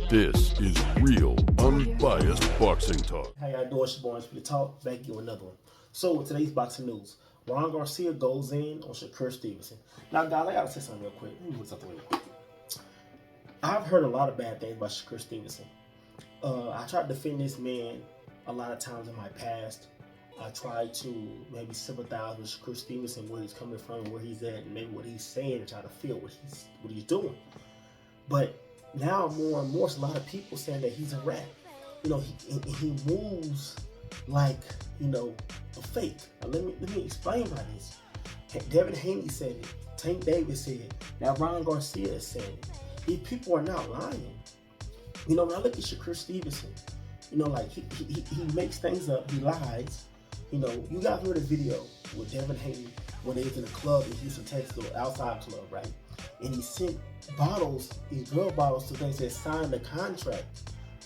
This is real, unbiased boxing talk. How y'all doing? It's your boy, Speedy Talk. Back with another one. So, with today's boxing news, Ron Garcia goes in on Shakur Stevenson. Now, guys, I gotta say something real quick. Let me put something real quick. I've heard a lot of bad things about Shakur Stevenson. I tried to defend this man a lot of times in my past. I tried to maybe sympathize with Shakur Stevenson, where he's coming from, where he's at, and maybe what he's saying, and try to feel what he's doing. But now more and more, it's a lot of people saying that he's a rat. You know, he moves like, you know, a fake. Now, let me explain why this. Devin Haney said it. Tank Davis said it. Now Ron Garcia said it. These people are not lying. You know, when I look at Shakur Stevenson, you know, like he makes things up. He lies. You know, you guys heard a video with Devin Haney when they was in a club in Houston, Texas, or outside club, right? And he sent bottles, these girl bottles, to things that signed the contract.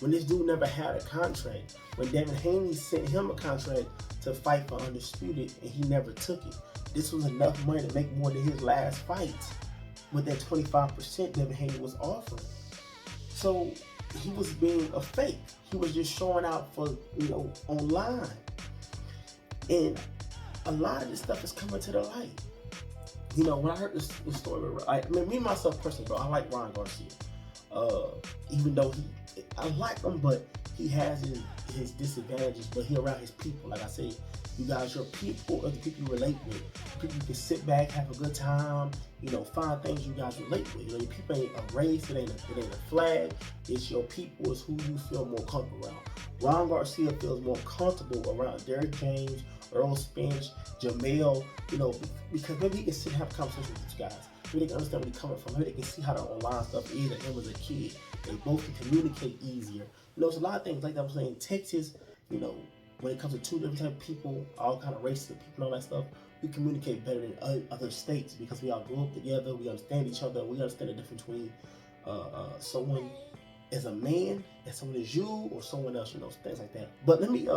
When this dude never had a contract. When Devin Haney sent him a contract to fight for Undisputed, and he never took it. This was enough money to make more than his last fights with that 25% Devin Haney was offering. So he was being a fake. He was just showing out for, you know, online. And a lot of this stuff is coming to the light. You know, when I heard this story, I mean, me myself personally, bro, I like Ron Garcia. Even though I like him, but he has his disadvantages, but he around his people. Like I said, you guys, your people are the people you relate with. People you can sit back, have a good time, you know, find things you guys relate with. You know, your people ain't a race, it ain't a flag. It's your people, it's who you feel more comfortable around. Ron Garcia feels more comfortable around Derrick James, Earl Spence, Jamel, you know, because maybe he can sit and have a conversation with these guys. Maybe they can understand where he's coming from. Maybe they can see how the online stuff is and him as a kid. They both can communicate easier. You know, there's a lot of things like that. I'm saying Texas, you know, when it comes to two different type of people, all kind of races of people and all that stuff, we communicate better than other states because we all grew up together. We understand each other. We understand the difference between someone as a man and someone as you or someone else, you know, things like that. But let me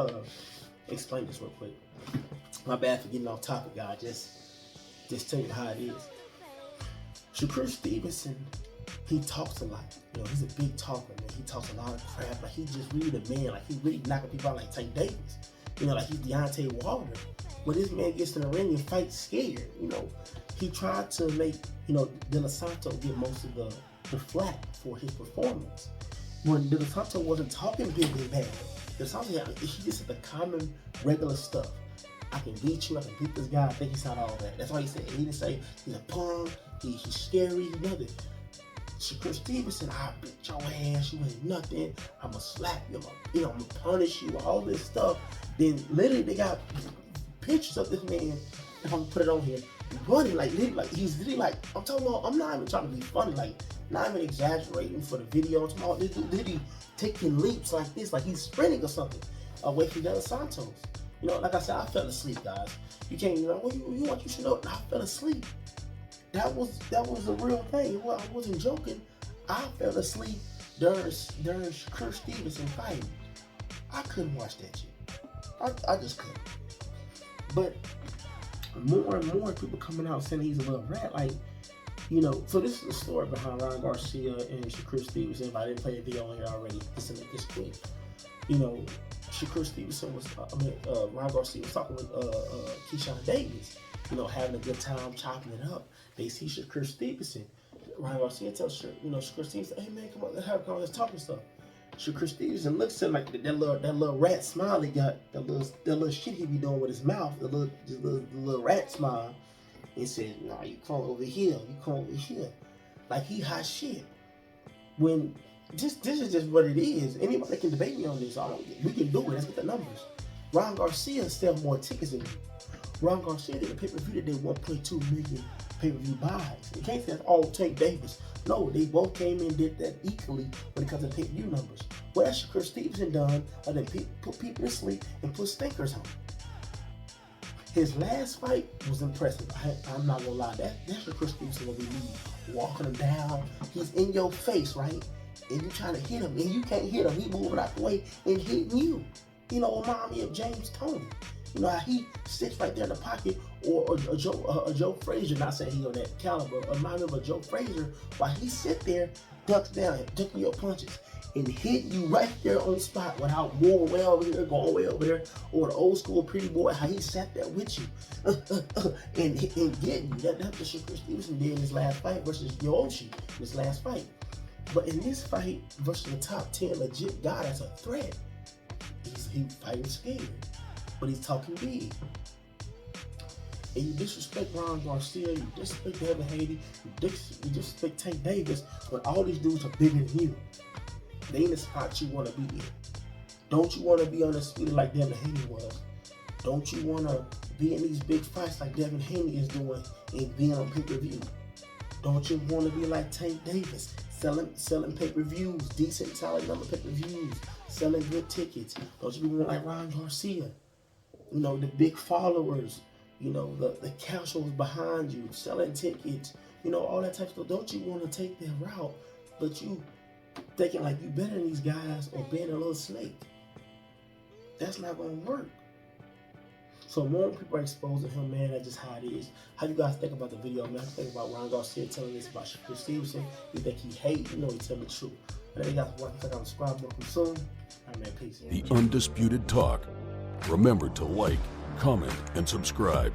explain this real quick. My bad for getting off topic, guys. Just tell you how it is. Shakur Stevenson, he talks a lot. You know, he's a big talker, man. He talks a lot of crap. Like, he just really the man. Like, he really knocking people out like Tank Davis. You know, like he's Deontay Wilder. When this man gets in the ring and fights scared, you know, he tried to make, you know, De La Santo get most of the flack for his performance. When De La Santo wasn't talking big and bad, De La Santo, he just said the common, regular stuff. I can beat you, I can beat this guy. I think he said all that. That's all he said. He didn't say he's a punk, he's scary, nothing. Shakur Stevenson, I'll beat your ass, you ain't nothing. I'ma slap you, I'm gonna punish you, all this stuff. Then literally they got pictures of this man, if I'm gonna put it on here, running like he's literally like, I'm talking about, I'm not even trying to be funny, like not even exaggerating for the video. I'm talking about this dude literally taking leaps like this, like he's sprinting or something away from De La Santos. You know, like I said, I fell asleep, guys. You can't, you know, what you should know, I fell asleep. That was a real thing. Well, I wasn't joking. I fell asleep during Shakur Stevenson fighting. I couldn't watch that shit. I just couldn't. But more and more people coming out saying he's a little rat. Like, you know, so this is the story behind Ron Garcia and Shakur Stevenson. If I didn't play a video on here already, just to make this quick. You know, Shakur Stevenson was, Ron Garcia was talking with Keyshawn Davis, you know, having a good time, chopping it up. They see Shakur Stevenson. Ron Garcia tells Shakur Stevenson, hey man, come on, let's have a conversation, let's talk and stuff. Shakur Stevenson looks at him like that little rat smile he got, that little shit he be doing with his mouth, the little rat smile, and says, nah, you come over here, like he hot shit. When this is just what it is. Anybody can debate me on this. We can do it. Let's get the numbers. Ron Garcia sells more tickets than me. Ron Garcia did a pay-per-view that did 1.2 million pay-per-view buys. You can't say that's all Tank Davis. No, they both came in and did that equally when it comes to pay-per-view numbers. What has Shakur Stevenson done other than put people to sleep and put stinkers on? His last fight was impressive. I'm not gonna lie. That's Shakur Stevenson gonna be walking him down. He's in your face, right? And you trying to hit him, and you can't hit him. He moving out the way and hitting you. You know, remind me of James Toney. You know how he sits right there in the pocket, or Joe Frazier, not saying he on that caliber, remind me of a Joe Frazier, while he sit there, ducks down, ducking your punches, and hit you right there on the spot without moving way over here, going way over there, or the old school pretty boy, how he sat there with you, and getting you. That's what Shakur Stevenson did in his last fight versus Yoshi in his last fight. But in this fight versus the top 10 legit guy that's a threat, he's fighting scared, but he's talking big. And you disrespect Ron Garcia, you disrespect Devin Haney, you disrespect Tank Davis, but all these dudes are bigger than you. They in the spot you want to be in. Don't you want to be undisputed like Devin Haney was? Don't you want to be in these big fights like Devin Haney is doing and being on pay-per-view? Don't you want to be like Tank Davis, selling pay-per-views, decent, solid number pay-per-views, selling good tickets? Don't you be like Ron Garcia? You know, the big followers, you know, the casuals behind you, selling tickets, you know, all that type of stuff. Don't you want to take that route, but you thinking like you better than these guys or being a little snake? That's not going to work. So more people are exposing him, man. That's just how it is. How you guys think about the video, man? Think about Ron Garcia telling this about Shakur Stevenson. You think he hate? You know he telling the truth. And then you guys want to click on subscribe, welcome soon. All right, man, peace. The Undisputed Talk. Remember to like, comment, and subscribe.